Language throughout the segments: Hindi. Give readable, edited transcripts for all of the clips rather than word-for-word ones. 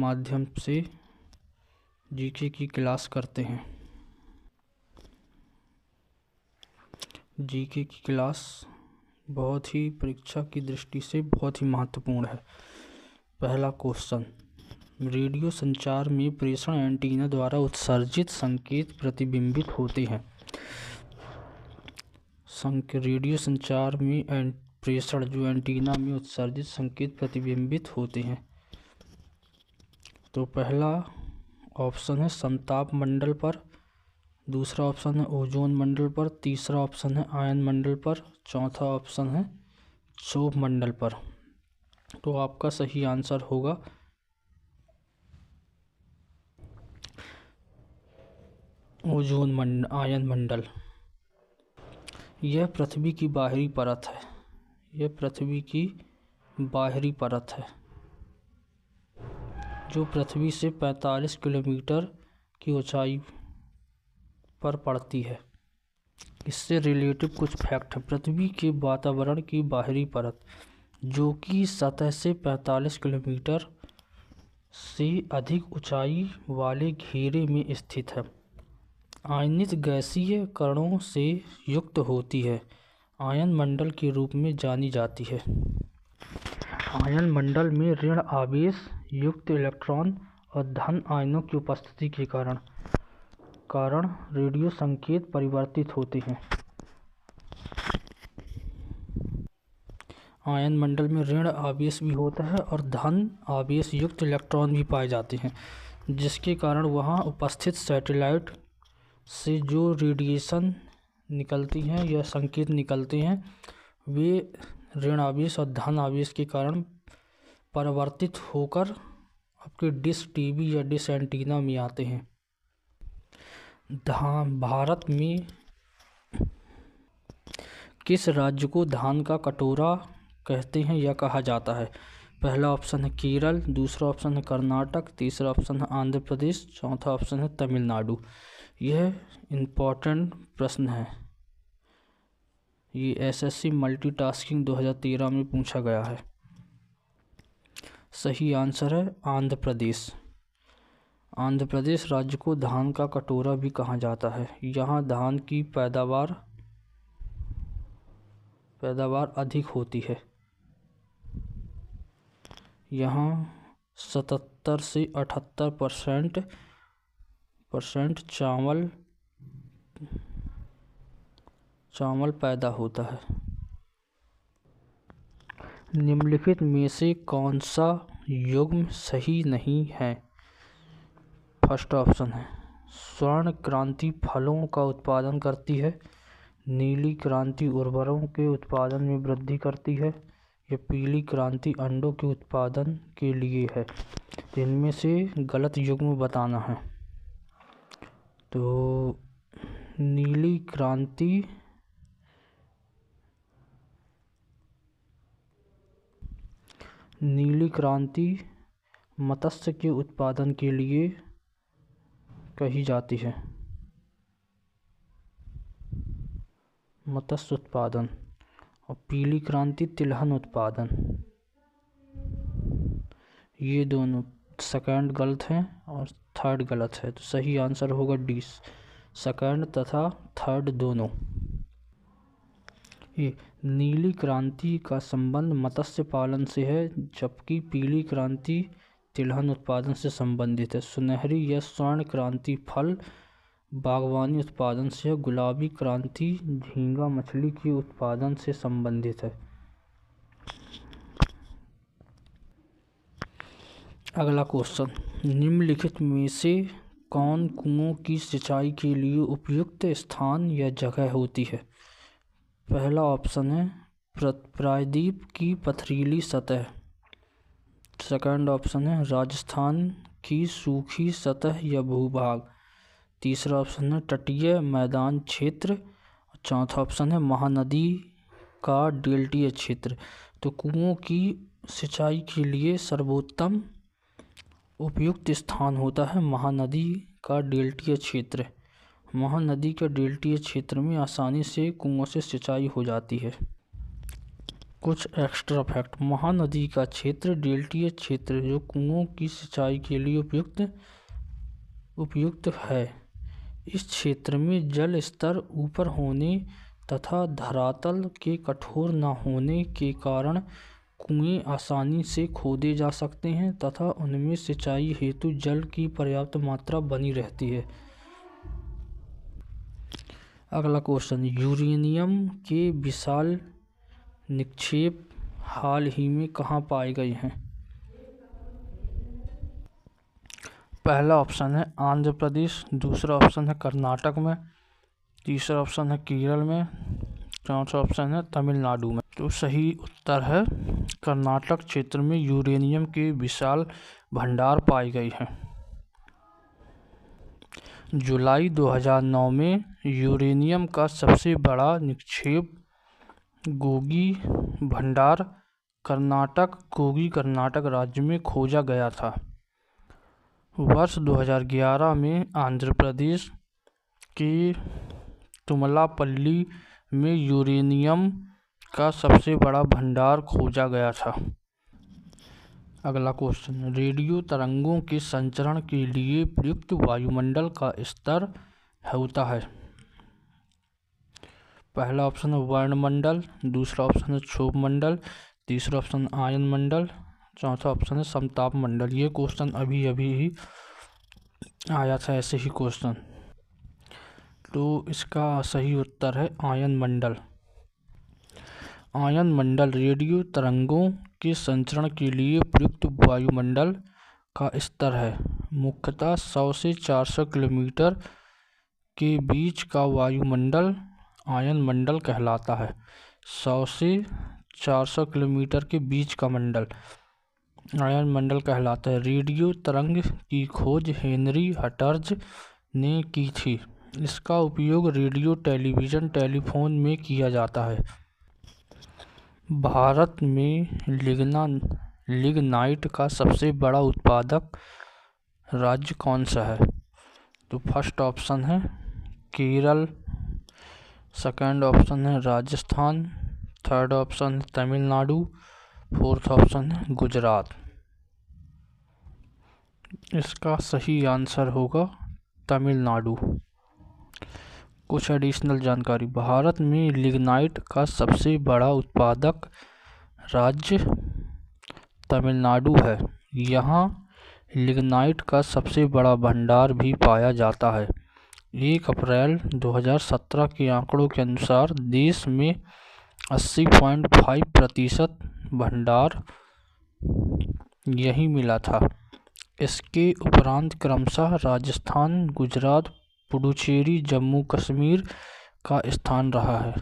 माध्यम से जीके की क्लास करते हैं। जीके की क्लास बहुत ही परीक्षा की दृष्टि से बहुत ही महत्वपूर्ण है। पहला क्वेश्चन, रेडियो संचार में प्रेषण एंटीना द्वारा उत्सर्जित संकेत प्रतिबिंबित होते हैं। रेडियो संचार में प्रेषण जो एंटीना में उत्सर्जित संकेत प्रतिबिंबित होते हैं, तो पहला ऑप्शन है समताप मंडल पर, दूसरा ऑप्शन है ओजोन मंडल पर, तीसरा ऑप्शन है आयन मंडल पर, चौथा ऑप्शन है क्षोभ मंडल पर। तो आपका सही आंसर होगा आयन मंडल। यह पृथ्वी की बाहरी परत है। यह पृथ्वी की बाहरी परत है जो पृथ्वी से 45 किलोमीटर की ऊंचाई पर पड़ती है। इससे रिलेटिव कुछ फैक्ट है। पृथ्वी के वातावरण की बाहरी परत जो कि सतह से 45 किलोमीटर से अधिक ऊंचाई वाले घेरे में स्थित है, आयनित गैसीय कणों से युक्त होती है, आयन मंडल के रूप में जानी जाती है। आयन मंडल में ऋण आवेश युक्त इलेक्ट्रॉन और धन आयनों की उपस्थिति के कारण रेडियो संकेत परिवर्तित होते हैं। आयन मंडल में ऋण आवेश भी होता है और धन आवेश युक्त इलेक्ट्रॉन भी पाए जाते हैं, जिसके कारण वहां उपस्थित सैटेलाइट से जो रेडिएशन निकलती हैं या संकेत निकलते हैं, वे ऋण आवेश और धन आवेश के कारण परिवर्तित होकर आपके डिश टीवी या डिश एंटीना में आते हैं। भारत में किस राज्य को धान का कटोरा कहते हैं या कहा जाता है? पहला ऑप्शन है केरल, दूसरा ऑप्शन है कर्नाटक, तीसरा ऑप्शन है आंध्र प्रदेश, चौथा ऑप्शन है तमिलनाडु। यह इम्पोर्टेंट प्रश्न है। ये एसएससी मल्टीटास्किंग 2013 में पूछा गया है। सही आंसर है आंध्र प्रदेश। आंध्र प्रदेश राज्य को धान का कटोरा भी कहा जाता है। यहाँ धान की पैदावार अधिक होती है। यहाँ 77 से 78% चावल पैदा होता है। निम्नलिखित में से कौन सा युग्म सही नहीं है? फर्स्ट ऑप्शन है स्वर्ण क्रांति फलों का उत्पादन करती है, नीली क्रांति उर्वरों के उत्पादन में वृद्धि करती है, या पीली क्रांति अंडों के उत्पादन के लिए है। इनमें से गलत युग्म बताना है। तो नीली क्रांति मत्स्य के उत्पादन के लिए कही जाती है, मत्स्य उत्पादन, और पीली क्रांति तिलहन उत्पादन। ये दोनों सेकंड गलत है और थर्ड गलत है। तो सही आंसर होगा डी, सेकंड तथा थर्ड दोनों। ये नीली क्रांति का संबंध मत्स्य पालन से है, जबकि पीली क्रांति तिलहन उत्पादन से संबंधित है। सुनहरी या स्वर्ण क्रांति फल बागवानी उत्पादन से, गुलाबी क्रांति झींगा मछली के उत्पादन से संबंधित है। अगला क्वेश्चन, निम्नलिखित में से कौन कुओं की सिंचाई के लिए उपयुक्त स्थान या जगह होती है? पहला ऑप्शन है प्रायद्वीप की पथरीली सतह, सेकंड ऑप्शन है राजस्थान की सूखी सतह या भूभाग, तीसरा ऑप्शन है तटीय मैदान क्षेत्र, चौथा ऑप्शन है महानदी का डेल्टीय क्षेत्र। तो कुओं की सिंचाई के लिए सर्वोत्तम उपयुक्त स्थान होता है महानदी का डेल्टीय क्षेत्र। महानदी के डेल्टीय क्षेत्र में आसानी से कुओं से सिंचाई हो जाती है। कुछ एक्स्ट्रा फैक्ट। महानदी का क्षेत्र डेल्टीय क्षेत्र जो कुओं की सिंचाई के लिए उपयुक्त है। इस क्षेत्र में जल स्तर ऊपर होने तथा धरातल के कठोर न होने के कारण कुएं आसानी से खोदे जा सकते हैं तथा उनमें सिंचाई हेतु जल की पर्याप्त मात्रा बनी रहती है। अगला क्वेश्चन, यूरेनियम के विशाल निक्षेप हाल ही में कहाँ पाए गए हैं? पहला ऑप्शन है आंध्र प्रदेश, दूसरा ऑप्शन है कर्नाटक में, तीसरा ऑप्शन है केरल में, चौथा ऑप्शन है तमिलनाडु में। तो सही उत्तर है कर्नाटक क्षेत्र में यूरेनियम के विशाल भंडार पाए गए हैं। जुलाई 2009 में यूरेनियम का सबसे बड़ा निक्षेप गोगी भंडार गोगी कर्नाटक राज्य में खोजा गया था। वर्ष 2011 में आंध्र प्रदेश के तुमलापल्ली में यूरेनियम का सबसे बड़ा भंडार खोजा गया था। अगला क्वेश्चन, रेडियो तरंगों के संचरण के लिए प्रयुक्त वायुमंडल का स्तर होता है। पहला ऑप्शन है वर्णमंडल, दूसरा ऑप्शन है क्षोभ मंडल, तीसरा ऑप्शन आयन मंडल, चौथा ऑप्शन है समताप मंडल। ये क्वेश्चन अभी ही आया था, ऐसे ही क्वेश्चन। तो इसका सही उत्तर है आयन मंडल। आयन मंडल रेडियो तरंगों के संचरण के लिए प्रयुक्त वायुमंडल का स्तर है। मुख्यतः 100 से 400 किलोमीटर के बीच का वायुमंडल आयन मंडल कहलाता है। 100 से 400 किलोमीटर के बीच का मंडल आयन मंडल कहलाता है। रेडियो तरंग की खोज हेनरी हटर्ज ने की थी। इसका उपयोग रेडियो, टेलीविज़न, टेलीफोन में किया जाता है। भारत में लिग्नाइट का सबसे बड़ा उत्पादक राज्य कौन सा है? तो फर्स्ट ऑप्शन है केरल, सेकंड ऑप्शन है राजस्थान, थर्ड ऑप्शन है तमिलनाडु, फोर्थ ऑप्शन है गुजरात। इसका सही आंसर होगा तमिलनाडु। कुछ एडिशनल जानकारी। भारत में लिग्नाइट का सबसे बड़ा उत्पादक राज्य तमिलनाडु है। यहाँ लिग्नाइट का सबसे बड़ा भंडार भी पाया जाता है। 1 अप्रैल 2017 के आंकड़ों के अनुसार देश में 80.5% भंडार यही मिला था। इसके उपरांत क्रमशः राजस्थान, गुजरात, पुडुचेरी, जम्मू कश्मीर का स्थान रहा है।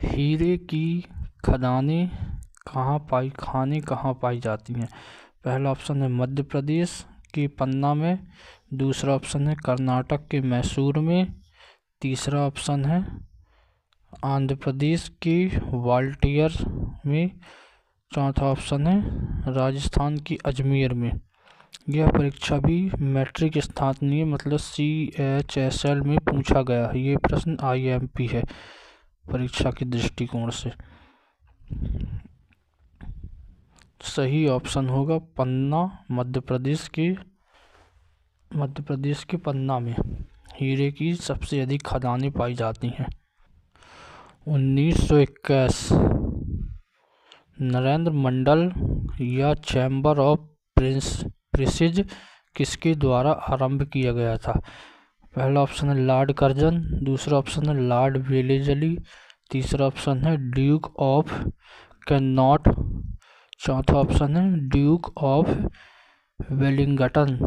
हीरे की खदानें कहाँ पाई जाती हैं? पहला ऑप्शन है मध्य प्रदेश के पन्ना में, दूसरा ऑप्शन है कर्नाटक के मैसूर में, तीसरा ऑप्शन है आंध्र प्रदेश के ग्वालियर में, चौथा ऑप्शन है राजस्थान की अजमेर में। यह परीक्षा भी मैट्रिक स्थानीय मतलब CHSL में पूछा गया है। ये प्रश्न IMP है परीक्षा के दृष्टिकोण से। सही ऑप्शन होगा पन्ना, मध्य प्रदेश के पन्ना में हीरे की सबसे अधिक खदानें पाई जाती हैं। 1921 नरेंद्र मंडल या चैम्बर ऑफ प्रिंसेस किसके द्वारा आरंभ किया गया था? पहला ऑप्शन है लॉर्ड कर्जन, दूसरा ऑप्शन है लॉर्ड वेलेस्ली, तीसरा ऑप्शन है ड्यूक ऑफ कैनॉट, चौथा ऑप्शन है ड्यूक ऑफ वेलिंगटन।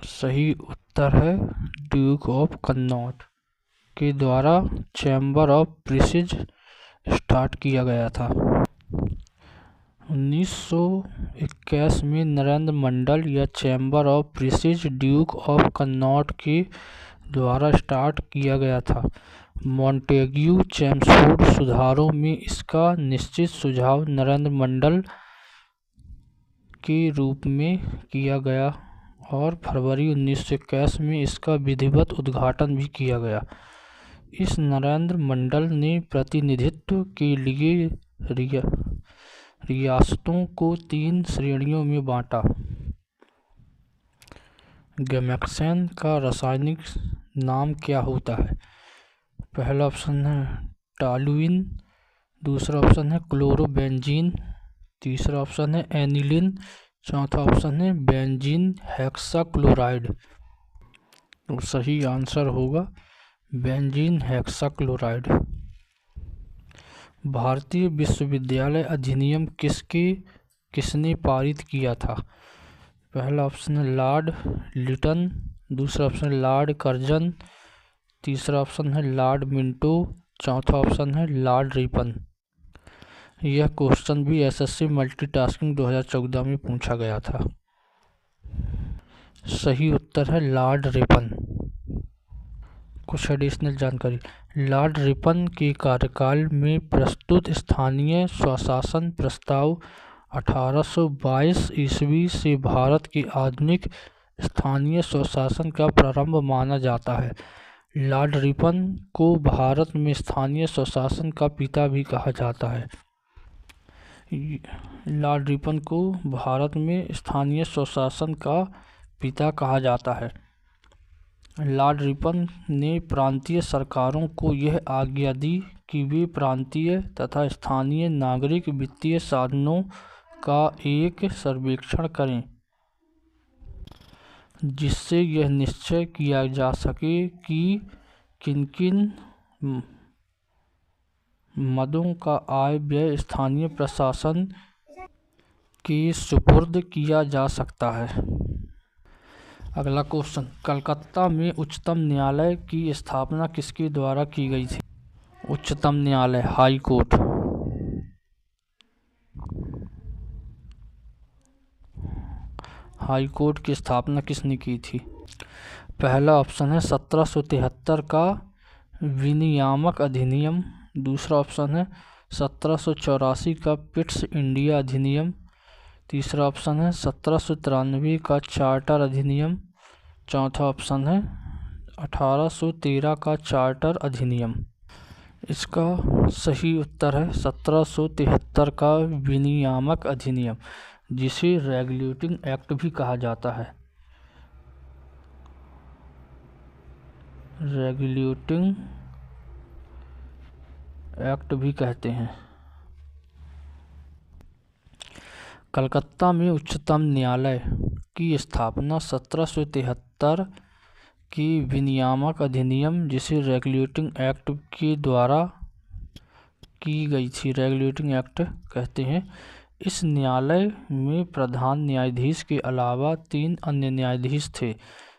सही उत्तर है ड्यूक ऑफ कैनॉट के द्वारा चैम्बर ऑफ प्रिंसेस स्टार्ट किया गया था। 1921 में नरेंद्र मंडल या chamber of princess Duke of cannot के द्वारा स्टार्ट किया गया था। मॉन्टेग्यू चेम्सफोर्ड सुधारों में इसका निश्चित सुझाव नरेंद्र मंडल के रूप में किया गया और फरवरी 1921 में इसका विधिवत उद्घाटन भी किया गया। इस नरेंद्र मंडल ने प्रतिनिधित्व के लिए रियासतों को 3 श्रेणियों में बांटा। गैमेक्सेन का रासायनिक नाम क्या होता है? पहला ऑप्शन है टॉलुइन, दूसरा ऑप्शन है क्लोरोबेंजीन, तीसरा ऑप्शन है एनिलीन, चौथा ऑप्शन है बेंजीन हेक्साक्लोराइड। तो सही आंसर होगा बेंजीन हेक्साक्लोराइड। भारतीय विश्वविद्यालय अधिनियम किसने पारित किया था? पहला ऑप्शन है लॉर्ड लिटन, दूसरा ऑप्शन है लॉर्ड कर्जन, तीसरा ऑप्शन है लॉर्ड मिंटो, चौथा ऑप्शन है लॉर्ड रिपन। यह क्वेश्चन भी एसएससी मल्टीटास्किंग 2014 में पूछा गया था। सही उत्तर है लॉर्ड रिपन। कुछ एडिशनल जानकारी। लॉर्ड रिपन के कार्यकाल में प्रस्तुत स्थानीय स्वशासन प्रस्ताव 1822 ईस्वी से भारत के आधुनिक स्थानीय स्वशासन का प्रारंभ माना जाता है। लॉर्ड रिपन को भारत में स्थानीय स्वशासन का पिता भी कहा जाता है। लॉर्ड रिपन को भारत में स्थानीय स्वशासन का पिता कहा जाता है। लॉर्ड रिपन ने प्रांतीय सरकारों को यह आज्ञा दी कि वे प्रांतीय तथा स्थानीय नागरिक वित्तीय साधनों का एक सर्वेक्षण करें, जिससे यह निश्चय किया जा सके कि किन मदों का आय व्यय स्थानीय प्रशासन के सुपुर्द किया जा सकता है। अगला क्वेश्चन, कलकत्ता में उच्चतम न्यायालय की स्थापना किसके द्वारा की गई थी? उच्चतम न्यायालय, हाई कोर्ट। हाई कोर्ट की स्थापना किसने की थी? पहला ऑप्शन है 1773 का विनियामक अधिनियम, दूसरा ऑप्शन है 1784 का पिट्स इंडिया अधिनियम, तीसरा ऑप्शन है 1793 का चार्टर अधिनियम, चौथा ऑप्शन है 1813 का चार्टर अधिनियम। इसका सही उत्तर है 1773 का विनियामक अधिनियम, जिसे रेगुलेटिंग एक्ट भी कहा जाता है। रेगुलेटिंग एक्ट भी कहते हैं। कलकत्ता में उच्चतम न्यायालय की स्थापना 1773 की विनियामक अधिनियम, जिसे रेगुलेटिंग एक्ट के द्वारा की गई थी। रेगुलेटिंग एक्ट कहते हैं। इस न्यायालय में प्रधान न्यायाधीश के अलावा 3 अन्य न्यायाधीश थे।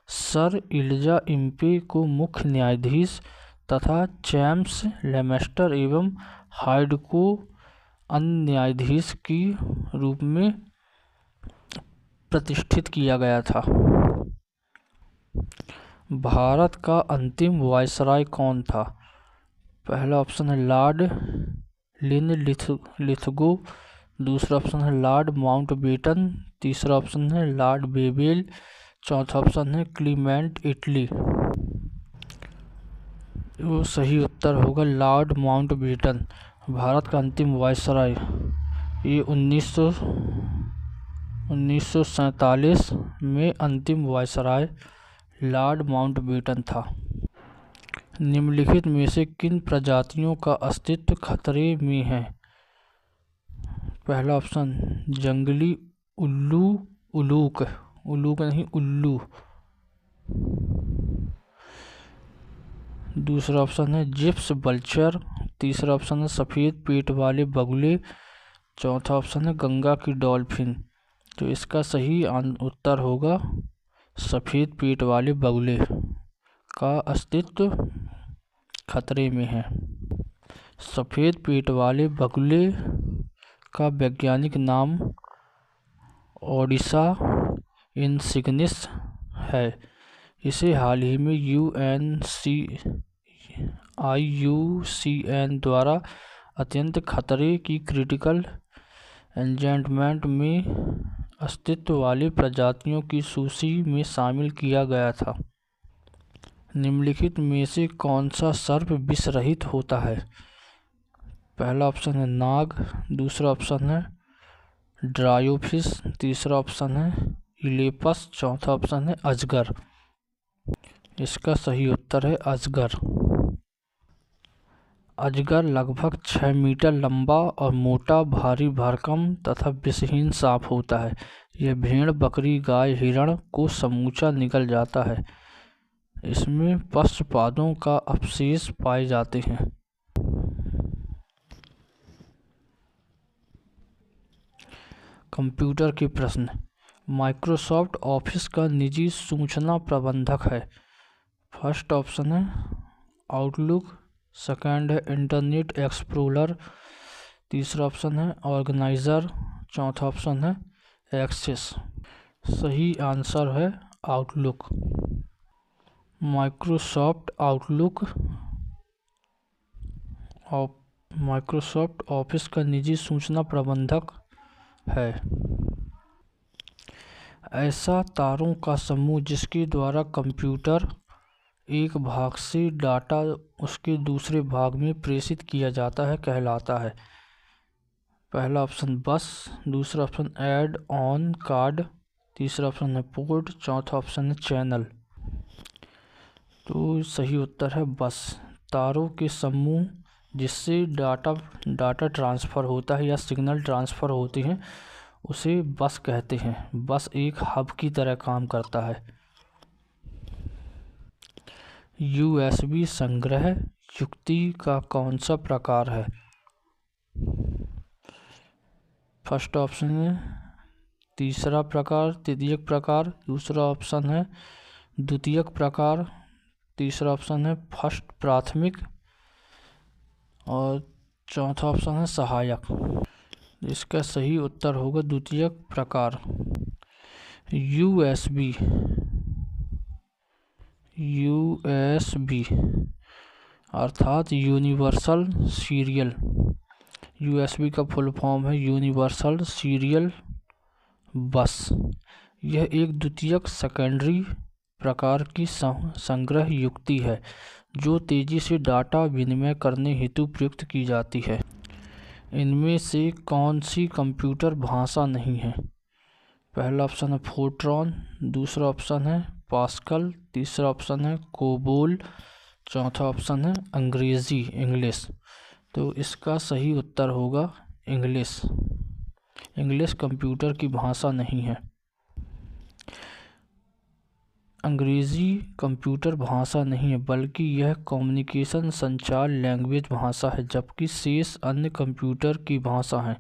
सर इलिजा इम्पे को मुख्य न्यायाधीश तथा जेम्स लेमेस्टर एवं हाइड को अन्य न्यायाधीश के रूप में प्रतिष्ठित किया गया था। भारत का अंतिम वायसराय कौन था? पहला ऑप्शन है लॉर्ड लिनलिथगो, दूसरा ऑप्शन है लॉर्ड माउंटबेटन, तीसरा ऑप्शन है लॉर्ड बेवेल, चौथा ऑप्शन है क्लीमेंट इटली। वो सही उत्तर होगा लॉर्ड माउंटबेटन, भारत का अंतिम वायसराय। ये 1947 में अंतिम वायसराय लॉर्ड माउंटबेटन था। निम्नलिखित में से किन प्रजातियों का अस्तित्व खतरे में है? पहला ऑप्शन जंगली उल्लू, उल्लू नहीं उल्लू। दूसरा ऑप्शन है जिप्स बल्चर, तीसरा ऑप्शन है सफ़ेद पेट वाले बगुले, चौथा ऑप्शन है गंगा की डॉल्फिन। तो इसका सही उत्तर होगा सफ़ेद पेट वाले बगुले का अस्तित्व खतरे में है। सफ़ेद पेट वाले बगुले का वैज्ञानिक नाम ओडिसा इनसिग्निस है। इसे हाल ही में IUCN द्वारा अत्यंत खतरे की क्रिटिकल एंडेंजरमेंट में अस्तित्व वाली प्रजातियों की सूची में शामिल किया गया था। निम्नलिखित में से कौन सा सर्प विष रहित होता है? पहला ऑप्शन है नाग, दूसरा ऑप्शन है ड्रायोफिस, तीसरा ऑप्शन है इलेपस, चौथा ऑप्शन है अजगर। इसका सही उत्तर है अजगर। अजगर लगभग 6 मीटर लंबा और मोटा, भारी भरकम तथा विषहीन सांप होता है। यह भेड़, बकरी, गाय, हिरण को समूचा निगल जाता है। इसमें पश्चपादों का अवशेष पाए जाते हैं। कंप्यूटर के प्रश्न। माइक्रोसॉफ्ट ऑफिस का निजी सूचना प्रबंधक है। फर्स्ट ऑप्शन है आउटलुक, सेकंड है इंटरनेट एक्सप्लोरर, तीसरा ऑप्शन है ऑर्गेनाइजर, चौथा ऑप्शन है एक्सेस। सही आंसर है आउटलुक। माइक्रोसॉफ्ट ऑफिस का निजी सूचना प्रबंधक है। ऐसा तारों का समूह जिसके द्वारा कंप्यूटर एक भाग से डाटा उसके दूसरे भाग में प्रेषित किया जाता है कहलाता है। पहला ऑप्शन बस, दूसरा ऑप्शन ऐड ऑन कार्ड, तीसरा ऑप्शन है पोर्ट, चौथा ऑप्शन है चैनल। तो सही उत्तर है बस। तारों के समूह जिससे डाटा ट्रांसफ़र होता है या सिग्नल ट्रांसफ़र होते हैं उसे बस कहते हैं। बस एक हब की तरह काम करता है। यूएसबी संग्रह युक्ति का कौन सा प्रकार है? फर्स्ट ऑप्शन है तीसरा प्रकार, तृतीयक प्रकार, दूसरा ऑप्शन है द्वितीयक प्रकार, तीसरा ऑप्शन है फर्स्ट प्राथमिक और चौथा ऑप्शन है सहायक। इसका सही उत्तर होगा द्वितीयक प्रकार। यूएसबी अर्थात यूनिवर्सल सीरियल। यूएसबी का फुल फॉर्म है यूनिवर्सल सीरियल बस। यह एक द्वितीयक सेकेंडरी प्रकार की संग्रह युक्ति है जो तेजी से डाटा विनिमय करने हेतु प्रयुक्त की जाती है। इनमें से कौन सी कंप्यूटर भाषा नहीं है? पहला ऑप्शन है फोर्ट्रॉन, दूसरा ऑप्शन है पास्कल, तीसरा ऑप्शन है कोबोल, चौथा ऑप्शन है अंग्रेजी इंग्लिश। तो इसका सही उत्तर होगा इंग्लिश। इंग्लिश कंप्यूटर की भाषा नहीं है। अंग्रेजी कंप्यूटर भाषा नहीं है बल्कि यह कम्युनिकेशन संचार लैंग्वेज भाषा है, जबकि शेष अन्य कंप्यूटर की भाषा है।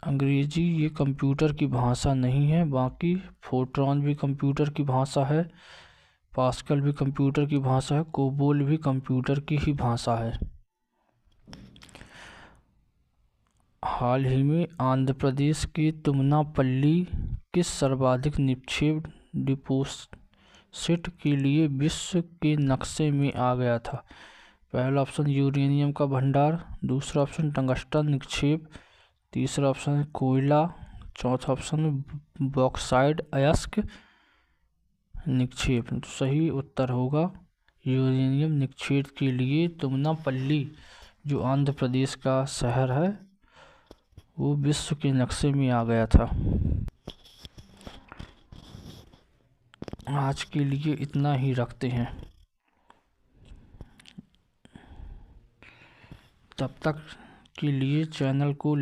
अंग्रेजी ये कंप्यूटर की भाषा नहीं है। बाकी फोर्ट्रॉन भी कंप्यूटर की भाषा है, पास्कल भी कंप्यूटर की भाषा है, कोबोल भी कंप्यूटर की ही भाषा है। हाल ही में आंध्र प्रदेश के तुमनापल्ली किस सर्वाधिक निक्षेप डिपोजिट के लिए विश्व के नक्शे में आ गया था? पहला ऑप्शन यूरेनियम का भंडार, दूसरा ऑप्शन टंगस्टन निक्षेप, तीसरा ऑप्शन कोयला, चौथा ऑप्शन बॉक्साइट अयस्क निक्षेप। तो सही उत्तर होगा यूरेनियम निक्षेप के लिए तुमनापल्ली जो आंध्र प्रदेश का शहर है वो विश्व के नक्शे में आ गया था। आज के लिए इतना ही रखते हैं। तब तक के लिए चैनल को